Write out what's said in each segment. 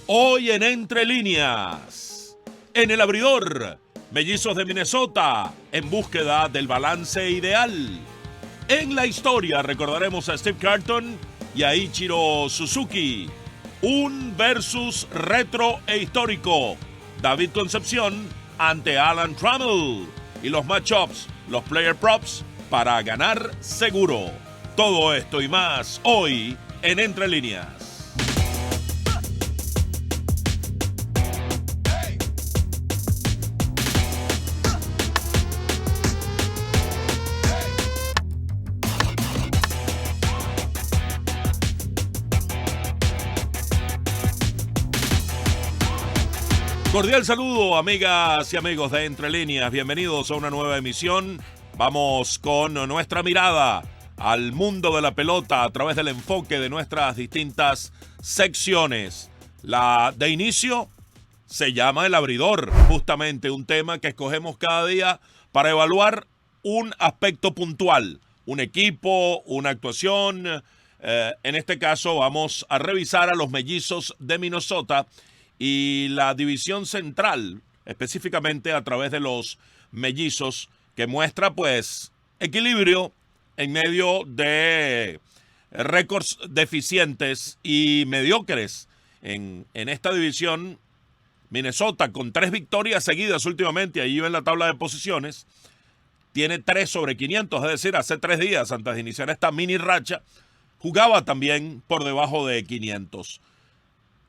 Hoy en Entre Líneas, en el abridor, Mellizos de Minnesota en búsqueda del balance ideal. En la historia recordaremos a Steve Carlton y a Ichiro Suzuki. Un versus retro e histórico. David Concepción ante Alan Trammell. Y los matchups, los player props para ganar seguro. Todo esto y más hoy en Entre Líneas. Cordial saludo, amigas y amigos de Entre Líneas. Bienvenidos a una nueva emisión. Vamos con nuestra mirada al mundo de la pelota a través del enfoque de nuestras distintas secciones. La de inicio se llama el abridor, justamente un tema que escogemos cada día para evaluar un aspecto puntual, un equipo, una actuación. En este caso vamos a revisar a los Mellizos de Minnesota y la división central, específicamente a través de los Mellizos, que muestra pues equilibrio en medio de récords deficientes y mediocres. En esta división, Minnesota con 3 victorias seguidas últimamente, ahí en la tabla de posiciones, tiene 3 sobre 500, es decir, hace 3 días antes de iniciar esta mini racha, jugaba también por debajo de 500.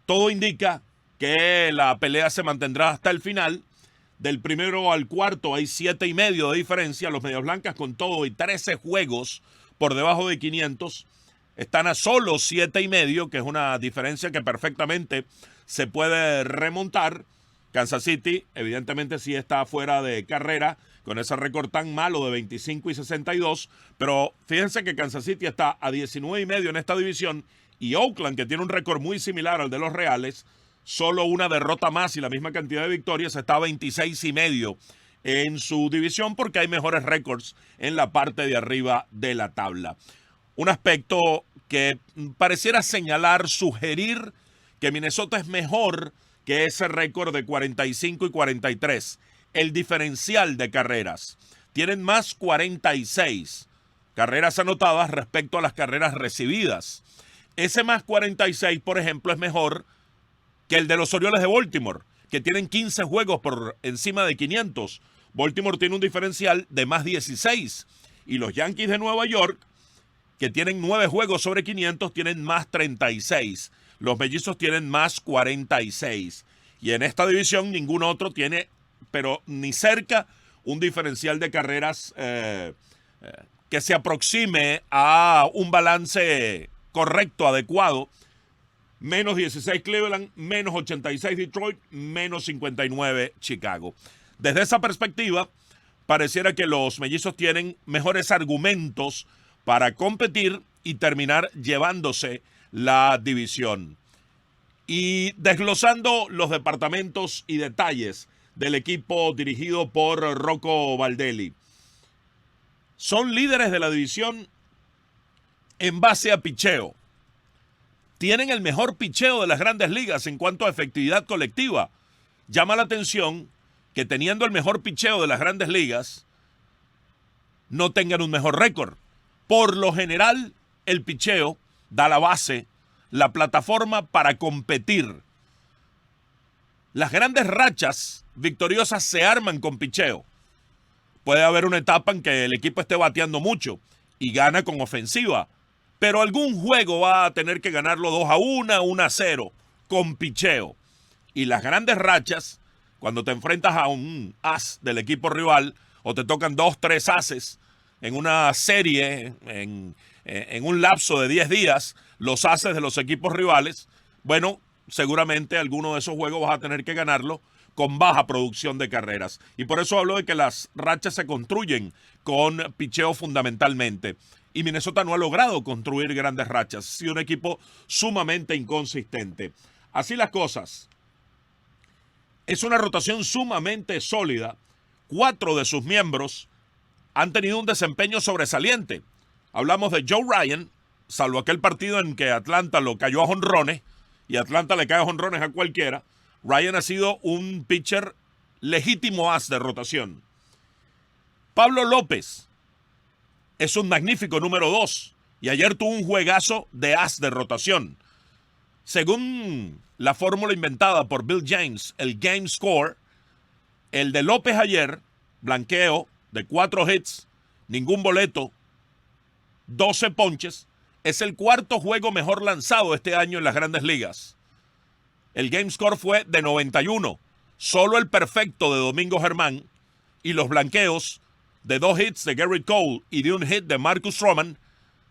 Todo indica que la pelea se mantendrá hasta el final. Del primero al cuarto hay 7.5 de diferencia. Los Medias Blancas con todo y 13 juegos por debajo de 500 están a solo 7.5, que es una diferencia que perfectamente se puede remontar. Kansas City evidentemente sí está fuera de carrera con ese récord tan malo de 25 y 62, pero fíjense que Kansas City está a 19.5 en esta división y Oakland, que tiene un récord muy similar al de los Reales, solo una derrota más y la misma cantidad de victorias, está a 26.5 en su división porque hay mejores récords en la parte de arriba de la tabla. Un aspecto que pareciera señalar, sugerir que Minnesota es mejor que ese récord de 45 y 43. El diferencial de carreras. Tienen más 46 carreras anotadas respecto a las carreras recibidas. Ese más 46, por ejemplo, es mejor que el de los Orioles de Baltimore, que tienen 15 juegos por encima de 500. Baltimore tiene un diferencial de más 16. Y los Yankees de Nueva York, que tienen 9 juegos sobre 500, tienen más 36. Los Mellizos tienen más 46. Y en esta división ningún otro tiene, pero ni cerca, un diferencial de carreras que se aproxime a un balance correcto, adecuado. Menos 16 Cleveland, menos 86 Detroit, menos 59 Chicago. Desde esa perspectiva, pareciera que los Mellizos tienen mejores argumentos para competir y terminar llevándose la división. Y desglosando los departamentos y detalles del equipo dirigido por Rocco Baldelli. Son líderes de la división en base a picheo. Tienen el mejor picheo de las grandes ligas en cuanto a efectividad colectiva. Llama la atención que teniendo el mejor picheo de las grandes ligas, no tengan un mejor récord. Por lo general, el picheo da la base, la plataforma para competir. Las grandes rachas victoriosas se arman con picheo. Puede haber una etapa en que el equipo esté bateando mucho y gana con ofensiva, pero algún juego va a tener que ganarlo 2-1, 1-0, con picheo. Y las grandes rachas, cuando te enfrentas a un as del equipo rival, o te tocan 2, 3 ases en una serie, en un lapso de 10 días, los ases de los equipos rivales, bueno, seguramente alguno de esos juegos vas a tener que ganarlo con baja producción de carreras. Y por eso hablo de que las rachas se construyen con picheo fundamentalmente. Y Minnesota no ha logrado construir grandes rachas. Ha sido un equipo sumamente inconsistente. Así las cosas. Es una rotación sumamente sólida. 4 de sus miembros han tenido un desempeño sobresaliente. Hablamos de Joe Ryan, salvo aquel partido en que Atlanta lo cayó a jonrones y Atlanta le cae jonrones a cualquiera, Ryan ha sido un pitcher legítimo as de rotación. Pablo López es un magnífico número 2 y ayer tuvo un juegazo de as de rotación. Según la fórmula inventada por Bill James, el Game Score, el de López ayer, blanqueo de 4 hits, ningún boleto, 12 ponches, es el cuarto juego mejor lanzado este año en las Grandes Ligas. El Game Score fue de 91, solo el perfecto de Domingo Germán y los blanqueos de 2 hits de Gerrit Cole y de un hit de Marcus Stroman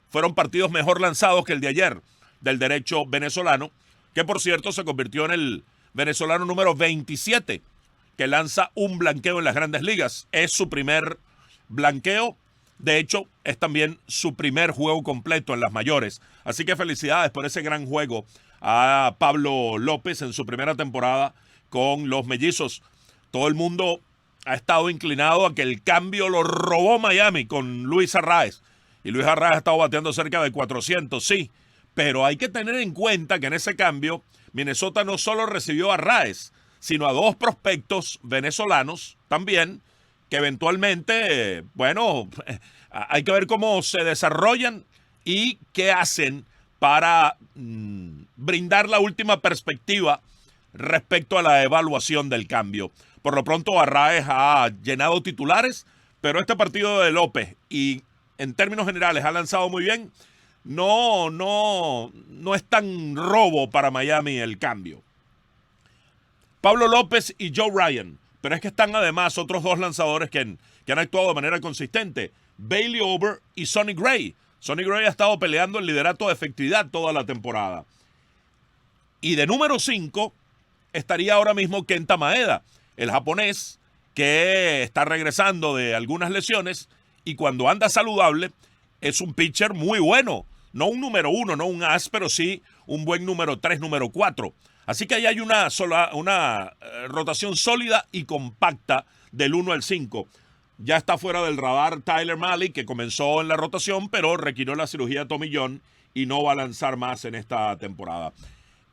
fueron partidos mejor lanzados que el de ayer del derecho venezolano, que por cierto se convirtió en el venezolano número 27 que lanza un blanqueo en las Grandes Ligas. Es su primer blanqueo, de hecho es también su primer juego completo en las mayores. Así que felicidades por ese gran juego a Pablo López en su primera temporada con los Mellizos. Todo el mundo ha estado inclinado a que el cambio lo robó Miami con Luis Arraez. Y Luis Arraez ha estado bateando cerca de 400, sí. Pero hay que tener en cuenta que en ese cambio Minnesota no solo recibió a Arraez, sino a 2 prospectos venezolanos también, que eventualmente, hay que ver cómo se desarrollan y qué hacen para brindar la última perspectiva respecto a la evaluación del cambio. Por lo pronto Arraez ha llenado titulares, pero este partido de López, y en términos generales ha lanzado muy bien, no es tan robo para Miami el cambio. Pablo López y Joe Ryan, pero es que están además otros 2 lanzadores que han actuado de manera consistente, Bailey Ober y Sonny Gray. Sonny Gray ha estado peleando el liderato de efectividad toda la temporada. Y de número 5 estaría ahora mismo Kenta Maeda, el japonés que está regresando de algunas lesiones y cuando anda saludable es un pitcher muy bueno. No un número 1, no un as, pero sí un buen número 3, número 4. Así que ahí hay una rotación sólida y compacta del 1 al 5. Ya está fuera del radar Tyler Mahle, que comenzó en la rotación, pero requirió la cirugía de Tommy John y no va a lanzar más en esta temporada.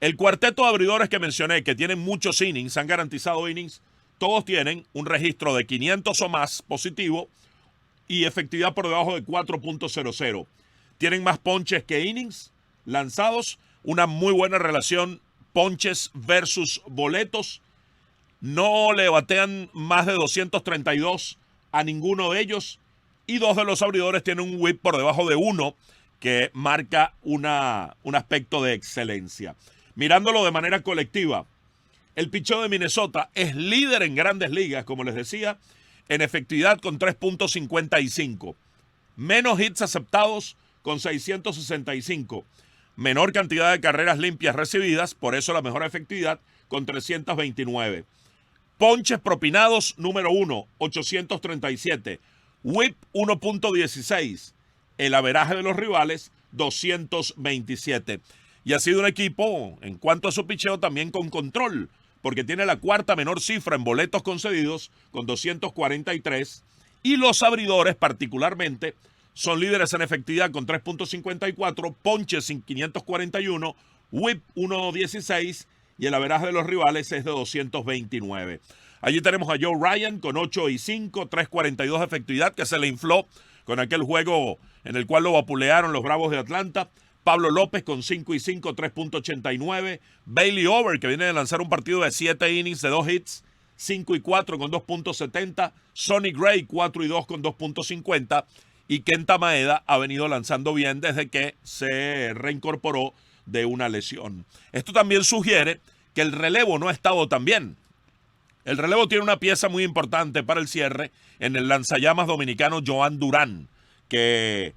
El cuarteto de abridores que mencioné, que tienen muchos innings, han garantizado innings, todos tienen un registro de 500 o más positivo y efectividad por debajo de 4.00. Tienen más ponches que innings lanzados, una muy buena relación ponches versus boletos. No le batean más de 232 a ninguno de ellos y 2 de los abridores tienen un whip por debajo de 1 que marca un aspecto de excelencia. Mirándolo de manera colectiva, el picheo de Minnesota es líder en Grandes Ligas, como les decía, en efectividad con 3.55. Menos hits aceptados con 665. Menor cantidad de carreras limpias recibidas, por eso la mejor efectividad con 329. Ponches propinados, número 1, 837. Whip 1.16. El averaje de los rivales, 227. Y ha sido un equipo, en cuanto a su picheo, también con control, porque tiene la cuarta menor cifra en boletos concedidos, con 243. Y los abridores, particularmente, son líderes en efectividad con 3.54, ponches sin 541, whip 1.16 y el averaje de los rivales es de 229. Allí tenemos a Joe Ryan con 8 y 5, 3.42 de efectividad, que se le infló con aquel juego en el cual lo vapulearon los Bravos de Atlanta. Pablo López con 5 y 5, 3.89. Bailey Ober, que viene de lanzar un partido de 7 innings de 2 hits, 5 y 4 con 2.70. Sonny Gray, 4 y 2 con 2.50. Y Kenta Maeda ha venido lanzando bien desde que se reincorporó de una lesión. Esto también sugiere que el relevo no ha estado tan bien. El relevo tiene una pieza muy importante para el cierre en el lanzallamas dominicano Joan Durán, que,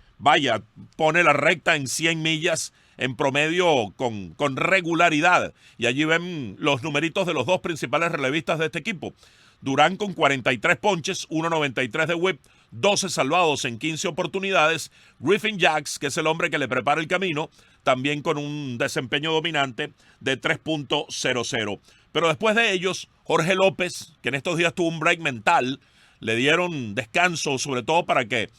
pone la recta en 100 millas en promedio con regularidad. Y allí ven los numeritos de los 2 principales relevistas de este equipo. Durán con 43 ponches, 1.93 de whip, 12 salvados en 15 oportunidades. Griffin Jax, que es el hombre que le prepara el camino, también con un desempeño dominante de 3.00. Pero después de ellos, Jorge López, que en estos días tuvo un break mental, le dieron descanso, sobre todo para que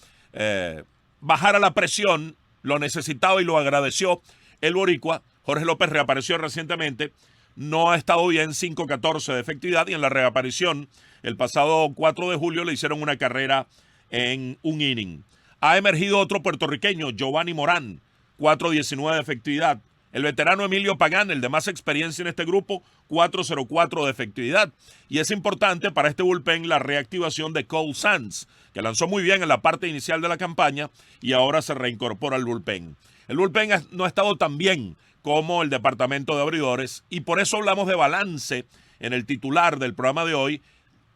bajara la presión, lo necesitaba y lo agradeció el boricua. Jorge López reapareció recientemente, no ha estado bien, 5-14 de efectividad, y en la reaparición el pasado 4 de julio le hicieron una carrera en un inning. Ha emergido otro puertorriqueño, Giovanni Morán, 4.19 de efectividad. El veterano Emilio Pagán, el de más experiencia en este grupo, 4.04 de efectividad. Y es importante para este bullpen la reactivación de Cole Sands, que lanzó muy bien en la parte inicial de la campaña y ahora se reincorpora al bullpen. El bullpen no ha estado tan bien como el departamento de abridores, y por eso hablamos de balance en el titular del programa de hoy,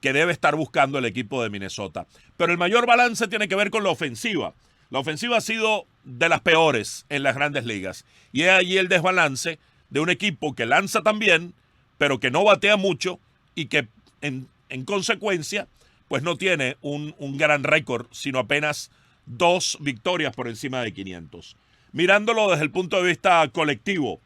que debe estar buscando el equipo de Minnesota. Pero el mayor balance tiene que ver con la ofensiva. La ofensiva ha sido de las peores en las grandes ligas, y es allí el desbalance de un equipo que lanza también, pero que no batea mucho y que en consecuencia pues no tiene un gran récord, sino apenas 2 victorias por encima de 500. Mirándolo desde el punto de vista colectivo,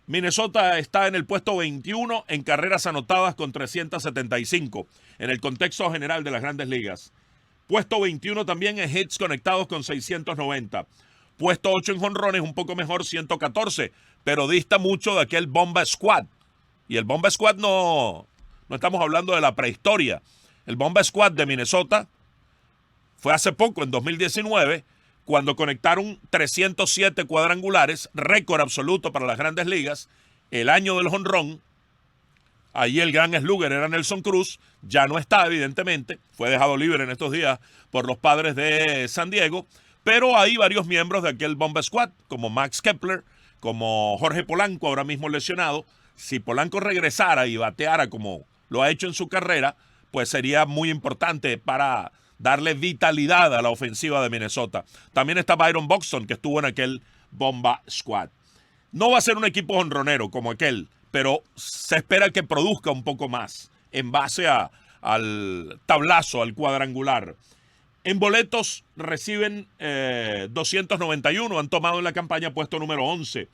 Minnesota está en el puesto 21 en carreras anotadas con 375 en el contexto general de las grandes ligas. Puesto 21 también en hits conectados con 690. Puesto 8 en jonrones, un poco mejor, 114, pero dista mucho de aquel Bomba Squad. Y el Bomba Squad no estamos hablando de la prehistoria. El Bomba Squad de Minnesota fue hace poco, en 2019, cuando conectaron 307 cuadrangulares, récord absoluto para las grandes ligas, el año del jonrón. Ahí el gran slugger era Nelson Cruz, ya no está evidentemente, fue dejado libre en estos días por los Padres de San Diego, pero hay varios miembros de aquel Bomba Squad, como Max Kepler, como Jorge Polanco, ahora mismo lesionado. Si Polanco regresara y bateara como lo ha hecho en su carrera, pues sería muy importante para darle vitalidad a la ofensiva de Minnesota. También está Byron Buxton, que estuvo en aquel Bomba Squad. No va a ser un equipo jonronero como aquel, pero se espera que produzca un poco más en base al tablazo, al cuadrangular. En boletos reciben 291, han tomado en la campaña puesto número 11.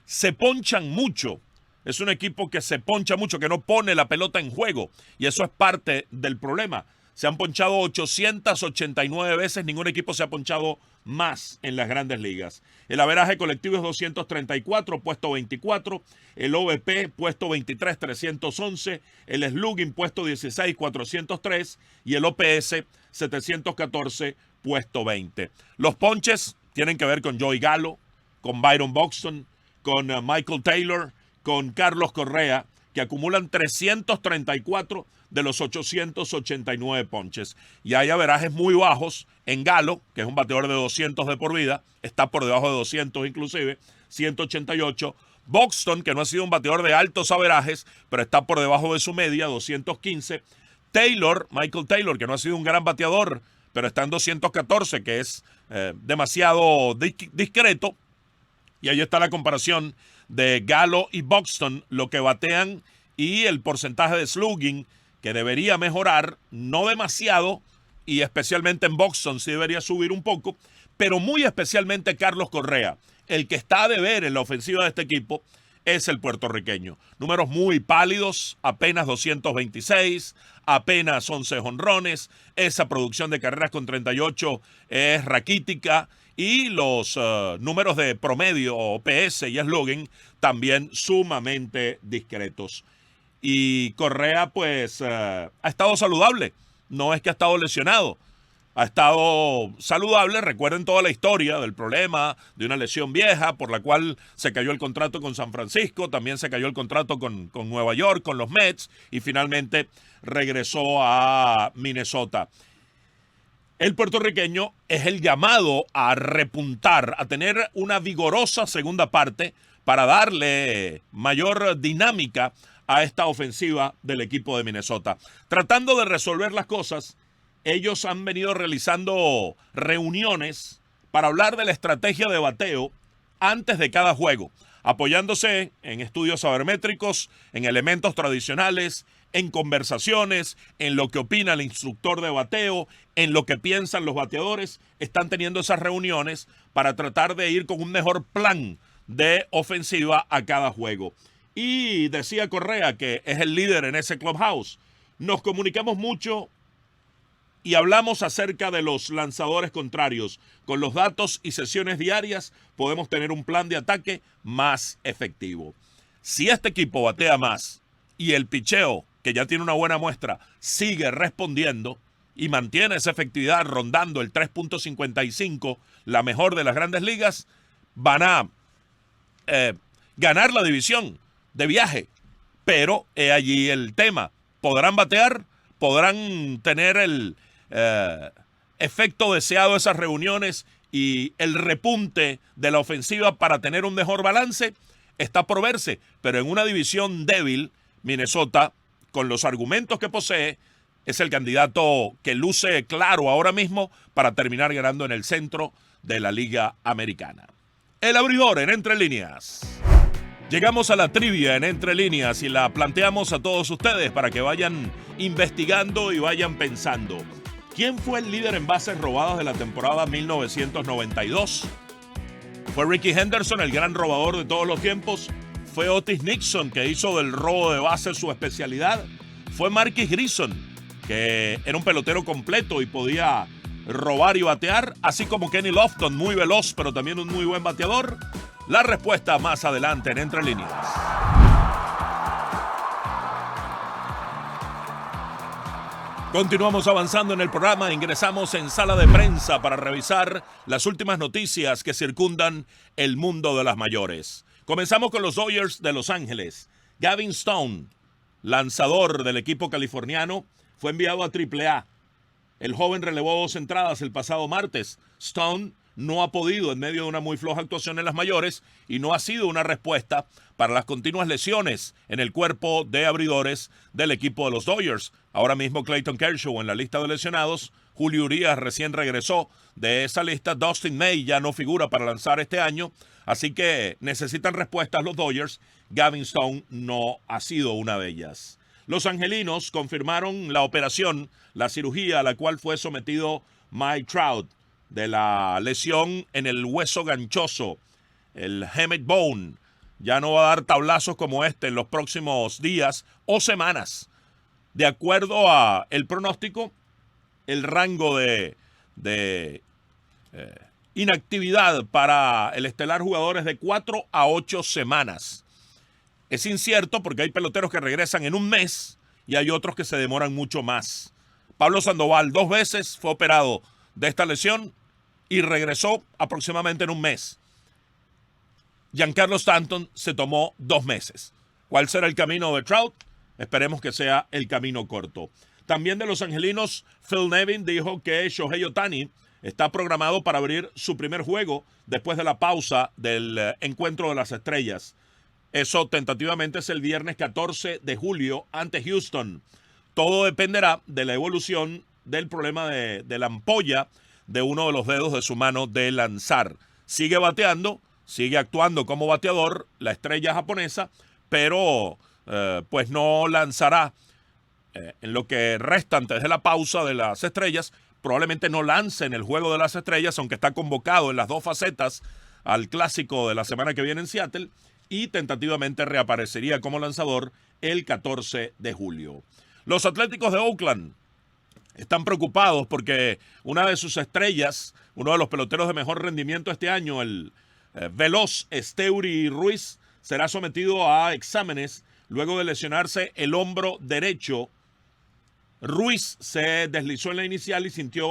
Se ponchan mucho. Es un equipo que se poncha mucho, que no pone la pelota en juego, y eso es parte del problema. Se han ponchado 889 veces, ningún equipo se ha ponchado más en las grandes ligas. El averaje colectivo es 234, puesto 24. El OVP, puesto 23, 311. El slugging, puesto 16, 403. Y el OPS, 714, puesto 20. Los ponches tienen que ver con Joey Gallo, con Byron Buxton, con Michael Taylor, con Carlos Correa, que acumulan 334 de los 889 ponches. Y hay averajes muy bajos en Gallo, que es un bateador de 200 de por vida, está por debajo de 200 inclusive, 188. Buxton, que no ha sido un bateador de altos averajes, pero está por debajo de su media, 215. Taylor, Michael Taylor, que no ha sido un gran bateador, pero está en 214, que es demasiado discreto. Y ahí está la comparación de Gallo y Buxton, lo que batean y el porcentaje de slugging, que debería mejorar, no demasiado, y especialmente en Buxton sí debería subir un poco, pero muy especialmente Carlos Correa, el que está a deber en la ofensiva de este equipo, es el puertorriqueño. Números muy pálidos, apenas 226, apenas 11 jonrones, esa producción de carreras con 38 es raquítica, y los números de promedio, OPS y slugging, también sumamente discretos. Y Correa, pues, ha estado saludable. No es que ha estado lesionado. Ha estado saludable. Recuerden toda la historia del problema de una lesión vieja por la cual se cayó el contrato con San Francisco. También se cayó el contrato con Nueva York, con los Mets. Y finalmente regresó a Minnesota. El puertorriqueño es el llamado a repuntar, a tener una vigorosa segunda parte para darle mayor dinámica a esta ofensiva del equipo de Minnesota. Tratando de resolver las cosas, ellos han venido realizando reuniones para hablar de la estrategia de bateo antes de cada juego, apoyándose en estudios sabermétricos, en elementos tradicionales, en conversaciones, en lo que opina el instructor de bateo, en lo que piensan los bateadores. Están teniendo esas reuniones para tratar de ir con un mejor plan de ofensiva a cada juego. Y decía Correa, que es el líder en ese clubhouse, nos comunicamos mucho y hablamos acerca de los lanzadores contrarios. Con los datos y sesiones diarias podemos tener un plan de ataque más efectivo. Si este equipo batea más y el picheo, que ya tiene una buena muestra, sigue respondiendo y mantiene esa efectividad rondando el 3.55, la mejor de las grandes ligas, van a ganar la división de viaje. Pero he allí el tema. ¿Podrán batear? ¿Podrán tener el efecto deseado de esas reuniones y el repunte de la ofensiva para tener un mejor balance? Está por verse, pero en una división débil, Minnesota, con los argumentos que posee, es el candidato que luce claro ahora mismo para terminar ganando en el centro de la Liga Americana. El abridor en Entre Líneas. Llegamos a la trivia en Entre Líneas y la planteamos a todos ustedes para que vayan investigando y vayan pensando. ¿Quién fue el líder en bases robadas de la temporada 1992? ¿Fue Rickey Henderson, el gran robador de todos los tiempos? ¿Fue Otis Nixon, que hizo del robo de bases su especialidad? ¿Fue Marquis Grissom, que era un pelotero completo y podía robar y batear? Así como Kenny Lofton, muy veloz, pero también un muy buen bateador. La respuesta más adelante en Entre Líneas. Continuamos avanzando en el programa, ingresamos en sala de prensa para revisar las últimas noticias que circundan el mundo de las mayores. Comenzamos con los Dodgers de Los Ángeles. Gavin Stone, lanzador del equipo californiano, fue enviado a AAA. El joven relevó 2 entradas el pasado martes. Stone no ha podido en medio de una muy floja actuación en las mayores y no ha sido una respuesta para las continuas lesiones en el cuerpo de abridores del equipo de los Dodgers. Ahora mismo Clayton Kershaw en la lista de lesionados, Julio Urías recién regresó de esa lista, Dustin May ya no figura para lanzar este año, así que necesitan respuestas los Dodgers. Gavin Stone no ha sido una de ellas. Los angelinos confirmaron la operación, la cirugía a la cual fue sometido Mike Trout, de la lesión en el hueso ganchoso, el helmet bone. Ya no va a dar tablazos como este en los próximos días o semanas. De acuerdo a el pronóstico, el rango de inactividad para el estelar jugador es de 4 a 8 semanas. Es incierto porque hay peloteros que regresan en un mes y hay otros que se demoran mucho más. Pablo Sandoval 2 veces fue operado de esta lesión y regresó aproximadamente en un mes. Giancarlo Stanton se tomó 2 meses. ¿Cuál será el camino de Trout? Esperemos que sea el camino corto. También de los angelinos, Phil Nevin dijo que Shohei Ohtani está programado para abrir su primer juego después de la pausa del encuentro de las estrellas. Eso tentativamente es el viernes 14 de julio ante Houston. Todo dependerá de la evolución del problema de la ampolla de uno de los dedos de su mano de lanzar. Sigue bateando, sigue actuando como bateador, la estrella japonesa, pero pues no lanzará en lo que resta antes de la pausa de las estrellas. Probablemente no lance en el juego de las estrellas, aunque está convocado en las 2 facetas al clásico de la semana que viene en Seattle, y tentativamente reaparecería como lanzador el 14 de julio. Los Atléticos de Oakland están preocupados porque una de sus estrellas, uno de los peloteros de mejor rendimiento este año, el veloz Esteury Ruiz, será sometido a exámenes luego de lesionarse el hombro derecho. Ruiz se deslizó en la inicial y sintió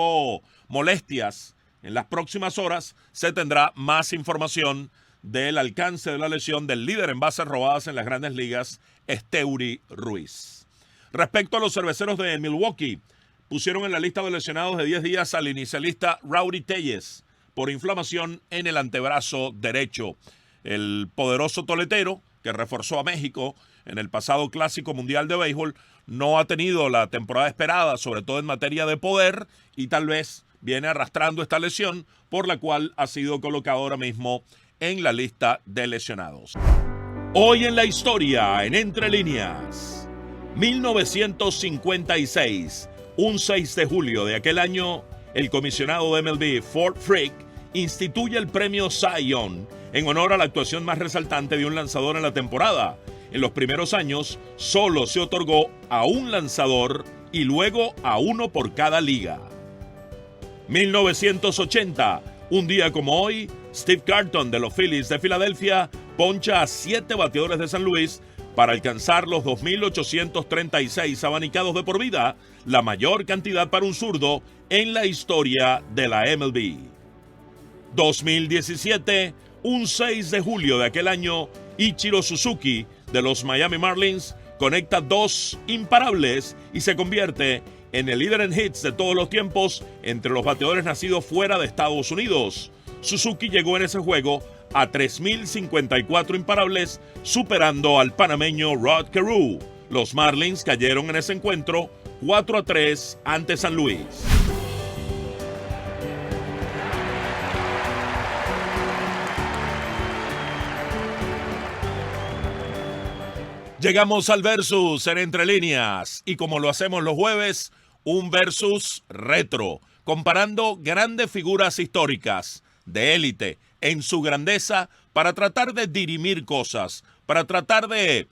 molestias. En las próximas horas se tendrá más información del alcance de la lesión del líder en bases robadas en las grandes ligas, Esteury Ruiz. Respecto a los cerveceros de Milwaukee, pusieron en la lista de lesionados de 10 días al inicialista Rowdy Tellez por inflamación en el antebrazo derecho. El poderoso toletero, que reforzó a México en el pasado Clásico Mundial de Béisbol, no ha tenido la temporada esperada, sobre todo en materia de poder, y tal vez viene arrastrando esta lesión, por la cual ha sido colocado ahora mismo en la lista de lesionados. Hoy en la historia, en Entre Líneas, 1956, un 6 de julio de aquel año, el comisionado de MLB, Ford Frick, instituye el premio Cy Young en honor a la actuación más resaltante de un lanzador en la temporada. En los primeros años, solo se otorgó a un lanzador y luego a uno por cada liga. 1980, un día como hoy, Steve Carlton de los Phillies de Filadelfia poncha a 7 bateadores de San Luis para alcanzar los 2.836 abanicados de por vida, la mayor cantidad para un zurdo en la historia de la MLB. 2017, un 6 de julio de aquel año, Ichiro Suzuki de los Miami Marlins conecta 2 imparables y se convierte en el líder en hits de todos los tiempos entre los bateadores nacidos fuera de Estados Unidos. Suzuki llegó en ese juego a 3.054 imparables, superando al panameño Rod Carew. Los Marlins cayeron en ese encuentro 4-3 ante San Luis. Llegamos al versus en Entre Líneas y como lo hacemos los jueves, un versus retro, comparando grandes figuras históricas de élite en su grandeza para tratar de dirimir cosas, para tratar de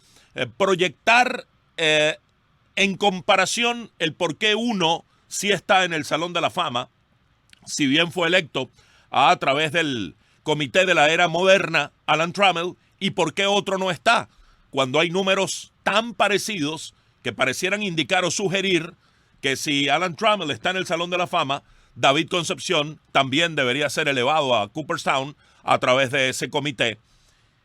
proyectar en comparación el por qué uno sí está en el Salón de la Fama, si bien fue electo a través del comité de la era moderna, Alan Trammell, y por qué otro no está, cuando hay números tan parecidos que parecieran indicar o sugerir que si Alan Trammell está en el Salón de la Fama, David Concepción también debería ser elevado a Cooperstown a través de ese comité.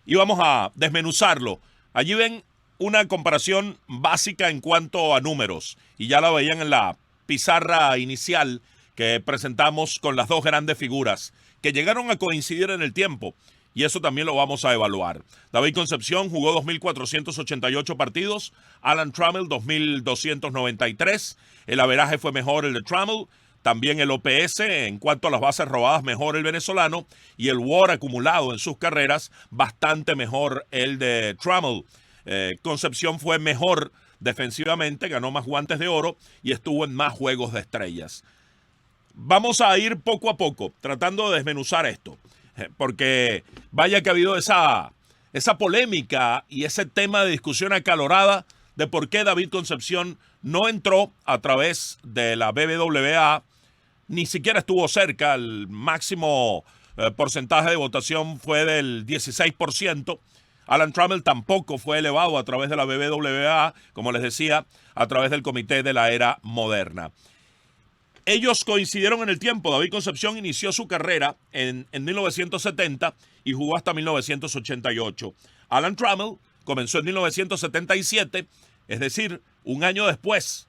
Y vamos a desmenuzarlo. Allí ven una comparación básica en cuanto a números. Y ya la veían en la pizarra inicial que presentamos con las dos grandes figuras que llegaron a coincidir en el tiempo. Y eso también lo vamos a evaluar. David Concepción jugó 2.488 partidos. Alan Trammell 2.293. El averaje fue mejor el de Trammell. También el OPS, en cuanto a las bases robadas, mejor el venezolano. Y el WAR acumulado en sus carreras, bastante mejor el de Trammell. Concepción fue mejor defensivamente, ganó más guantes de oro y estuvo en más juegos de estrellas. Vamos a ir poco a poco, tratando de desmenuzar esto. Porque vaya que ha habido esa polémica y ese tema de discusión acalorada de por qué David Concepción no entró a través de la BBVA, ni siquiera estuvo cerca. El máximo porcentaje de votación fue del 16%. Alan Trammell tampoco fue elevado a través de la BBVA, como les decía, a través del comité de la era moderna. Ellos coincidieron en el tiempo. David Concepción inició su carrera en 1970 y jugó hasta 1988. Alan Trammell comenzó en 1977, es decir, un año después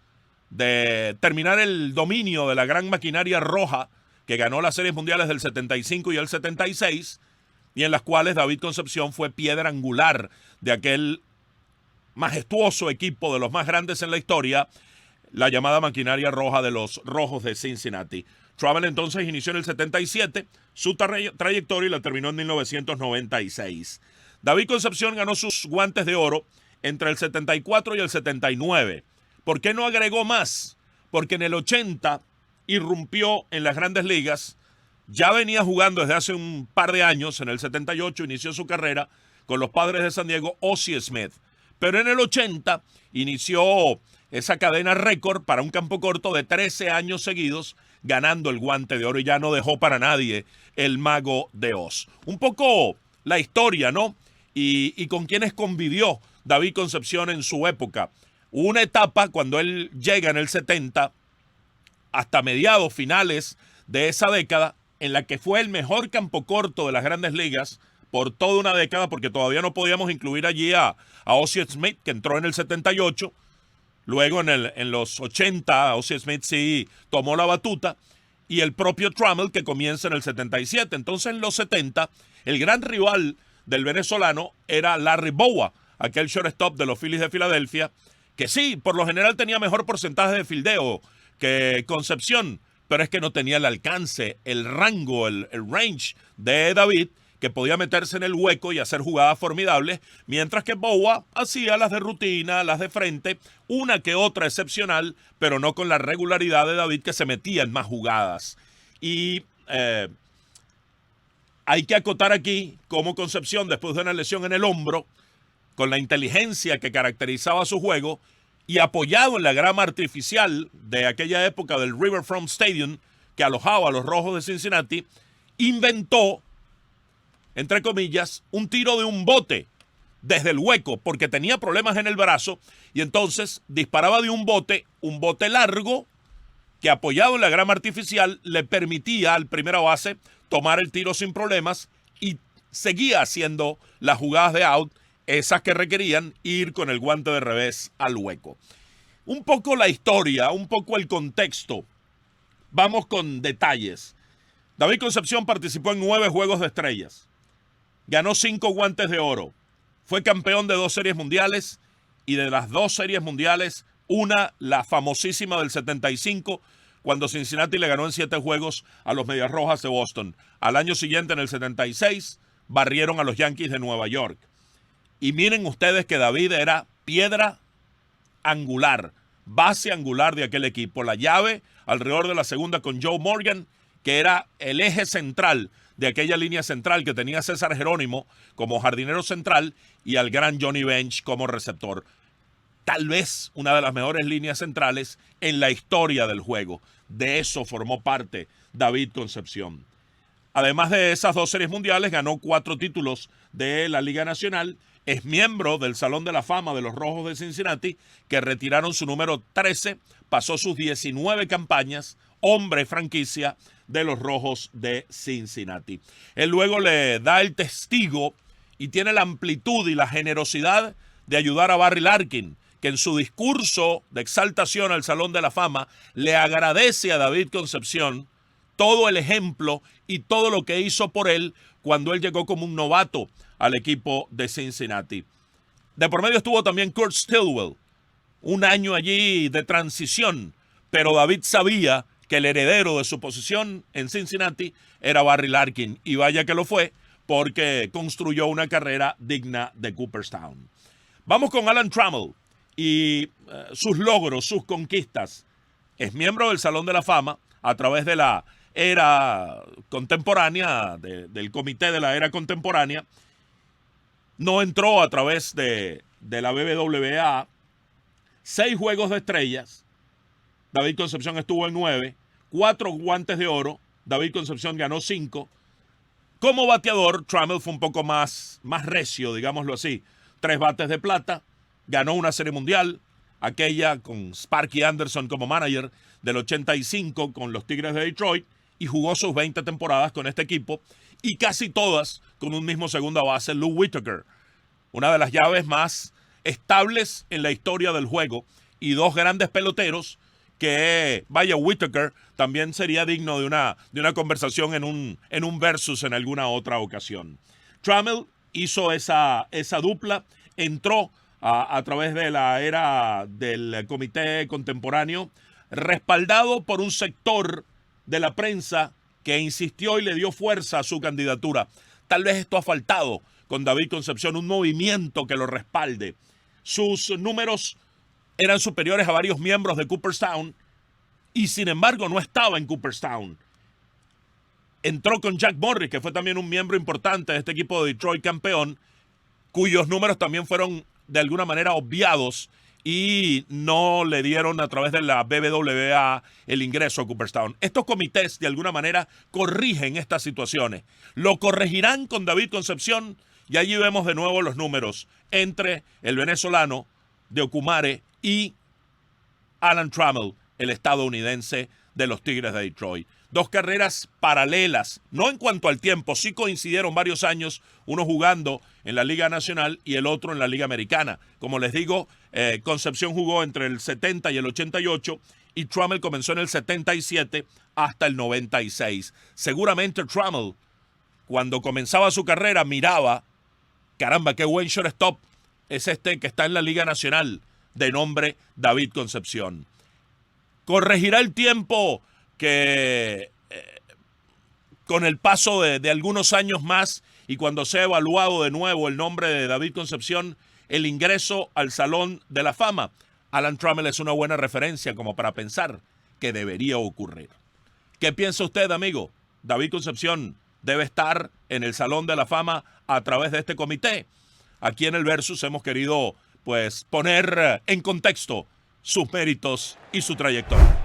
de terminar el dominio de la gran maquinaria roja que ganó las series mundiales del 75 y el 76, y en las cuales David Concepción fue piedra angular de aquel majestuoso equipo de los más grandes en la historia, la llamada maquinaria roja de los Rojos de Cincinnati. Trammell entonces inició en el 77 su trayectoria y la terminó en 1996. David Concepción ganó sus guantes de oro entre el 74 y el 79. ¿Por qué no agregó más? Porque en el 80 irrumpió en las grandes ligas. Ya venía jugando desde hace un par de años. En el 78 inició su carrera con los Padres de San Diego, Ozzie Smith. Pero en el 80 inició esa cadena récord para un campo corto de 13 años seguidos, ganando el guante de oro, y ya no dejó para nadie el Mago de Oz. Un poco la historia, ¿no? Y con quienes convivió David Concepción en su época. Hubo una etapa cuando él llega en el 70, hasta mediados finales de esa década, en la que fue el mejor campo corto de las grandes ligas por toda una década, porque todavía no podíamos incluir allí a Ozzie Smith, que entró en el 78. Luego en los 80, Ozzie Smith sí tomó la batuta, y el propio Trammell, que comienza en el 77. Entonces en los 70, el gran rival del venezolano era Larry Bowa, aquel shortstop de los Phillies de Filadelfia, que sí, por lo general tenía mejor porcentaje de fildeo que Concepción, pero es que no tenía el alcance, el rango, el range de David, que podía meterse en el hueco y hacer jugadas formidables, mientras que Bowa hacía las de rutina, las de frente, una que otra excepcional, pero no con la regularidad de David, que se metía en más jugadas. Y hay que acotar aquí cómo Concepción, después de una lesión en el hombro, con la inteligencia que caracterizaba su juego, y apoyado en la grama artificial de aquella época del Riverfront Stadium que alojaba a los Rojos de Cincinnati, inventó, entre comillas, un tiro de un bote desde el hueco porque tenía problemas en el brazo y entonces disparaba de un bote largo que apoyado en la grama artificial le permitía al primera base tomar el tiro sin problemas y seguía haciendo las jugadas de out, esas que requerían ir con el guante de revés al hueco. Un poco la historia, un poco el contexto. Vamos con detalles. David Concepción participó en 9 Juegos de Estrellas. Ganó 5 guantes de oro. Fue campeón de 2 series mundiales y de las 2 series mundiales, una, la famosísima del 75, cuando Cincinnati le ganó en 7 juegos a los Medias Rojas de Boston. Al año siguiente, en el 76, barrieron a los Yankees de Nueva York. Y miren ustedes que David era piedra angular, base angular de aquel equipo. La llave alrededor de la segunda con Joe Morgan, que era el eje central de aquella línea central que tenía César Jerónimo como jardinero central y al gran Johnny Bench como receptor. Tal vez una de las mejores líneas centrales en la historia del juego. De eso formó parte David Concepción. Además de esas 2 series mundiales, ganó 4 títulos de la Liga Nacional. Es miembro del Salón de la Fama de los Rojos de Cincinnati, que retiraron su número 13, pasó sus 19 campañas, hombre franquicia de los Rojos de Cincinnati. Él luego le da el testigo y tiene la amplitud y la generosidad de ayudar a Barry Larkin, que en su discurso de exaltación al Salón de la Fama le agradece a David Concepción todo el ejemplo y todo lo que hizo por él cuando él llegó como un novato al equipo de Cincinnati. De por medio estuvo también Kurt Stillwell, un año allí de transición, pero David sabía que el heredero de su posición en Cincinnati era Barry Larkin, y vaya que lo fue, porque construyó una carrera digna de Cooperstown. Vamos con Alan Trammell y sus logros, sus conquistas. Es miembro del Salón de la Fama a través de la era contemporánea, del comité de la era contemporánea. No entró a través de la BBWA. 6 Juegos de Estrellas. David Concepción estuvo en 9. 4 guantes de oro. David Concepción ganó 5. Como bateador, Trammell fue un poco más recio, digámoslo así. 3 bates de plata. Ganó una serie mundial. Aquella con Sparky Anderson como manager del 85 con los Tigres de Detroit. Y jugó sus 20 temporadas con este equipo. Y casi todas con un mismo segunda base, Lou Whitaker. Una de las llaves más estables en la historia del juego. Y 2 grandes peloteros que, vaya, Whitaker también sería digno de una conversación en un versus en alguna otra ocasión. Trammell hizo esa dupla, entró a través de la era del comité contemporáneo, respaldado por un sector de la prensa que insistió y le dio fuerza a su candidatura. Tal vez esto ha faltado con David Concepción, un movimiento que lo respalde. Sus números eran superiores a varios miembros de Cooperstown y sin embargo no estaba en Cooperstown. Entró con Jack Morris, que fue también un miembro importante de este equipo de Detroit campeón, cuyos números también fueron de alguna manera obviados y no le dieron a través de la BBWA el ingreso a Cooperstown. Estos comités de alguna manera corrigen estas situaciones. Lo corregirán con David Concepción y allí vemos de nuevo los números entre el venezolano de Ocumare y Alan Trammell, el estadounidense de los Tigres de Detroit. 2 carreras paralelas, no en cuanto al tiempo, sí coincidieron varios años, uno jugando en la Liga Nacional y el otro en la Liga Americana. Como les digo, Concepción jugó entre el 70 y el 88 y Trammell comenzó en el 77 hasta el 96. Seguramente Trammell, cuando comenzaba su carrera, miraba, caramba, qué buen shortstop es este que está en la Liga Nacional, de nombre David Concepción. Corregirá el tiempo que con el paso de algunos años más y cuando sea evaluado de nuevo el nombre de David Concepción, el ingreso al Salón de la Fama. Alan Trammell es una buena referencia como para pensar que debería ocurrir. ¿Qué piensa usted, amigo? ¿David Concepción debe estar en el Salón de la Fama a través de este comité? Aquí en el Versus hemos querido pues poner en contexto sus méritos y su trayectoria.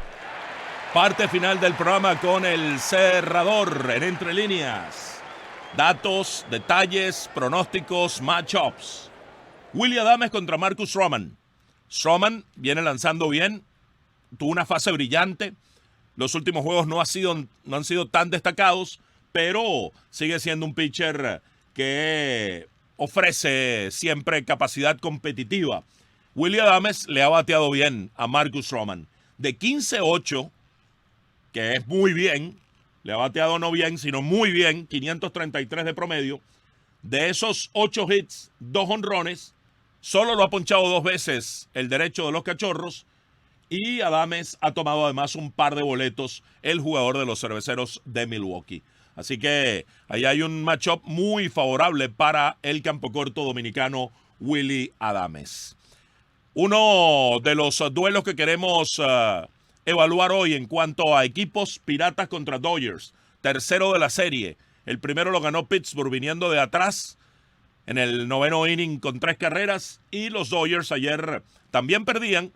Parte final del programa con el cerrador en Entre Líneas. Datos, detalles, pronósticos, matchups. Willy Adames contra Marcus Stroman. Stroman viene lanzando bien, tuvo una fase brillante. Los últimos juegos no han sido tan destacados, pero sigue siendo un pitcher que ofrece siempre capacidad competitiva. Willy Adames le ha bateado bien a Marcus Stroman. De 15-8, que es muy bien, le ha bateado no bien, sino muy bien, 533 de promedio. De esos 8 hits, 2 jonrones, solo lo ha ponchado 2 veces el derecho de los Cachorros. Y Adames ha tomado además un par de boletos, el jugador de los Cerveceros de Milwaukee. Así que ahí hay un matchup muy favorable para el campo corto dominicano Willy Adames. Uno de los duelos que queremos evaluar hoy en cuanto a equipos: Piratas contra Dodgers, tercero de la serie. El primero lo ganó Pittsburgh viniendo de atrás en el 9º inning con 3 carreras, y los Dodgers ayer también perdían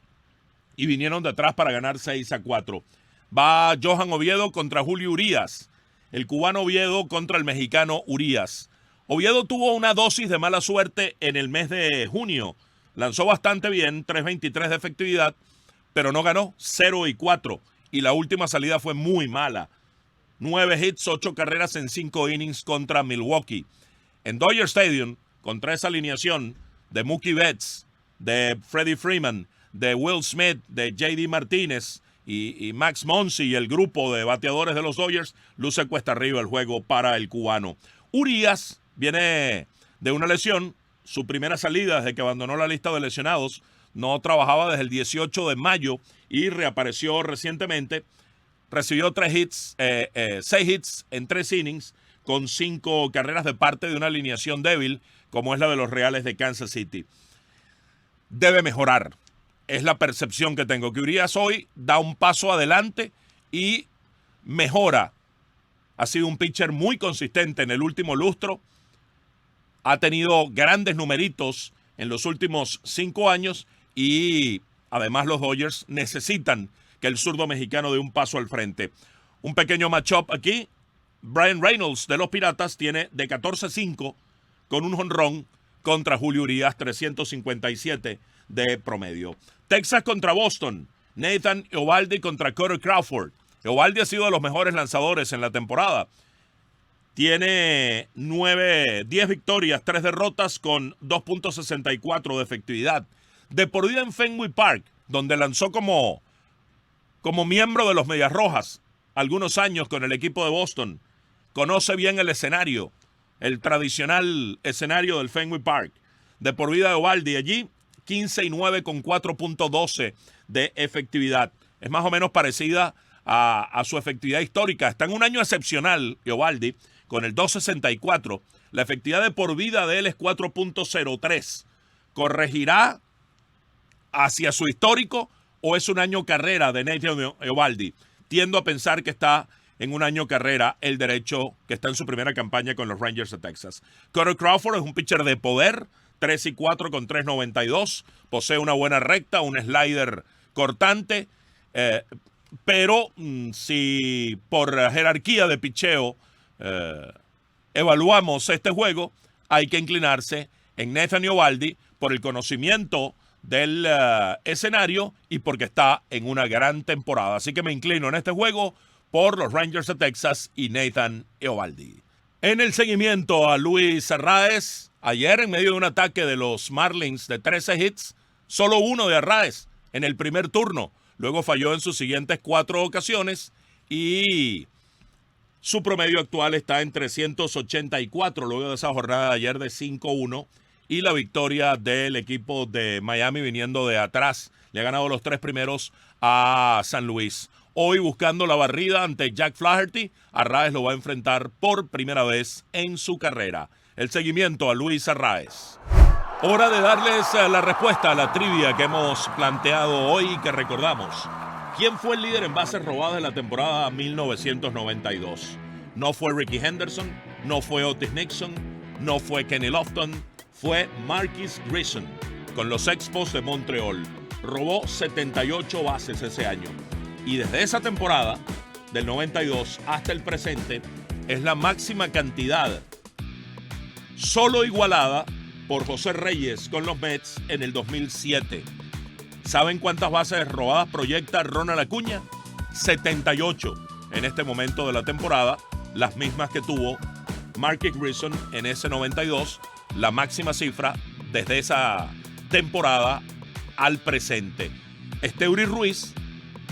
y vinieron de atrás para ganar 6-4. Va Johan Oviedo contra Julio Urías. El cubano Oviedo contra el mexicano Urías. Oviedo tuvo una dosis de mala suerte en el mes de junio. Lanzó bastante bien, 3.23 de efectividad, pero no ganó, 0-4. Y la última salida fue muy mala. 9 hits, 8 carreras en 5 innings contra Milwaukee. En Dodger Stadium, contra esa alineación de Mookie Betts, de Freddie Freeman, de Will Smith, de J.D. Martínez y Max Muncy y el grupo de bateadores de los Dodgers, luce cuesta arriba el juego para el cubano. Urías viene de una lesión, su primera salida desde que abandonó la lista de lesionados. No trabajaba desde el 18 de mayo y reapareció recientemente. Recibió 6 hits en 3 innings con 5 carreras de parte de una alineación débil como es la de los Reales de Kansas City. Debe mejorar. Es la percepción que tengo, que Urías hoy da un paso adelante y mejora. Ha sido un pitcher muy consistente en el último lustro. Ha tenido grandes numeritos en los últimos 5 años y además los Dodgers necesitan que el zurdo mexicano dé un paso al frente. Un pequeño matchup aquí. Brian Reynolds de los Piratas tiene de 14-5 con un jonrón contra Julio Urías, 357 de promedio. Texas contra Boston. Nathan Eovaldi contra Corey Crawford. Eovaldi ha sido de los mejores lanzadores en la temporada. Tiene 10 victorias, 3 derrotas con 2.64 de efectividad. De por vida en Fenway Park, donde lanzó como miembro de los Medias Rojas algunos años con el equipo de Boston. Conoce bien el escenario, el tradicional escenario del Fenway Park. De por vida Eovaldi allí, 15-9 con 4.12 de efectividad. Es más o menos parecida a su efectividad histórica. Está en un año excepcional, Eovaldi, con el 2.64. La efectividad de por vida de él es 4.03. ¿Corregirá hacia su histórico o es un año carrera de Nathan Eovaldi? Tiendo a pensar que está en un año carrera el derecho, que está en su primera campaña con los Rangers de Texas. Corey Crawford es un pitcher de poder, 3-4 con 3.92. Posee una buena recta, un slider cortante. Pero si por jerarquía de picheo evaluamos este juego, hay que inclinarse en Nathan Eovaldi por el conocimiento del escenario y porque está en una gran temporada. Así que me inclino en este juego por los Rangers de Texas y Nathan Eovaldi. En el seguimiento a Luis Arraez, ayer en medio de un ataque de los Marlins de 13 hits, solo uno de Arraez en el primer turno. Luego falló en sus siguientes 4 ocasiones y su promedio actual está en 384 luego de esa jornada de ayer de 5-1 y la victoria del equipo de Miami viniendo de atrás. Le ha ganado los 3 primeros a San Luis. Hoy buscando la barrida ante Jack Flaherty, Arraez lo va a enfrentar por primera vez en su carrera. El seguimiento a Luis Arraez. Hora de darles la respuesta a la trivia que hemos planteado hoy y que recordamos. ¿Quién fue el líder en bases robadas de la temporada 1992? No fue Ricky Henderson, no fue Otis Nixon, no fue Kenny Lofton, fue Marquis Grissom. con los Expos de Montreal. Robó 78 bases ese año. Y desde esa temporada, del 92 hasta el presente, es la máxima cantidad, solo igualada por José Reyes con los Mets en el 2007. ¿Saben cuántas bases robadas proyecta Ronald Acuña? 78 en este momento de la temporada, las mismas que tuvo Marky Grayson en ese 92, la máxima cifra desde esa temporada al presente. Esteury Ruiz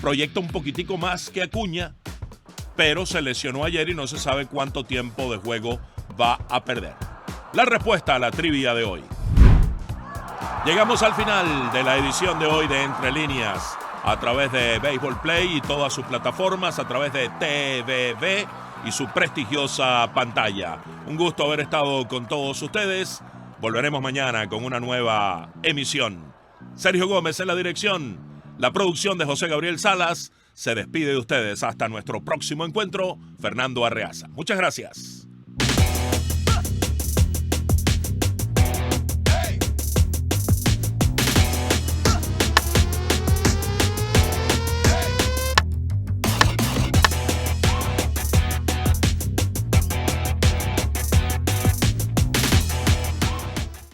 proyecta un poquitico más que Acuña, pero se lesionó ayer y no se sabe cuánto tiempo de juego va a perder. La respuesta a la trivia de hoy. Llegamos al final de la edición de hoy de Entre Líneas, a través de Baseball Play y todas sus plataformas, a través de TVV y su prestigiosa pantalla. Un gusto haber estado con todos ustedes. Volveremos mañana con una nueva emisión. Sergio Gómez en la dirección, la producción de José Gabriel Salas. Se despide de ustedes hasta nuestro próximo encuentro, Fernando Arreaza. Muchas gracias.